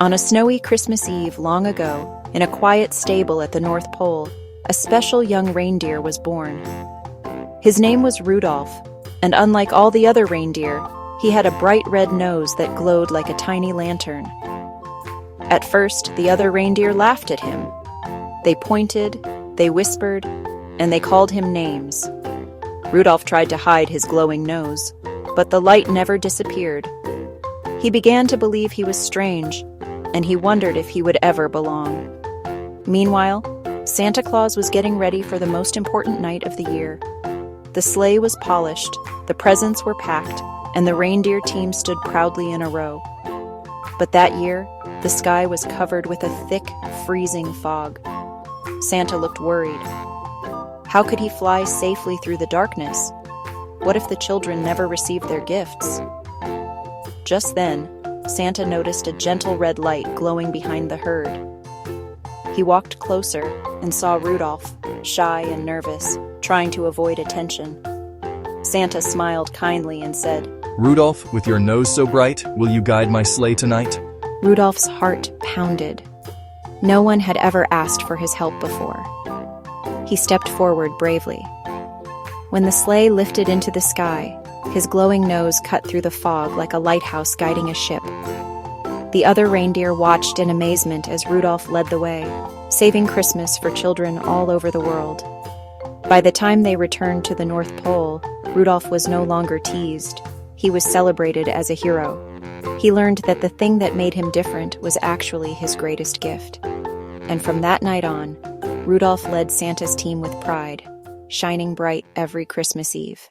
On a snowy Christmas Eve long ago, in a quiet stable at the North Pole, a special young reindeer was born. His name was Rudolph, and unlike all the other reindeer, he had a bright red nose that glowed like a tiny lantern. At first, the other reindeer laughed at him. They pointed, they whispered, and they called him names. Rudolph tried to hide his glowing nose, but the light never disappeared. He began to believe he was strange, and he wondered if he would ever belong. Meanwhile, Santa Claus was getting ready for the most important night of the year. The sleigh was polished, the presents were packed, and the reindeer team stood proudly in a row. But that year, the sky was covered with a thick, freezing fog. Santa looked worried. How could he fly safely through the darkness? What if the children never received their gifts? Just then, Santa noticed a gentle red light glowing behind the herd. He walked closer and saw Rudolph, shy and nervous, trying to avoid attention. Santa smiled kindly and said, "Rudolph, with your nose so bright, will you guide my sleigh tonight?" Rudolph's heart pounded. No one had ever asked for his help before. He stepped forward bravely. When the sleigh lifted into the sky, his glowing nose cut through the fog like a lighthouse guiding a ship. The other reindeer watched in amazement as Rudolph led the way, saving Christmas for children all over the world. By the time they returned to the North Pole, Rudolph was no longer teased. He was celebrated as a hero. He learned that the thing that made him different was actually his greatest gift. And from that night on, Rudolph led Santa's team with pride, shining bright every Christmas Eve.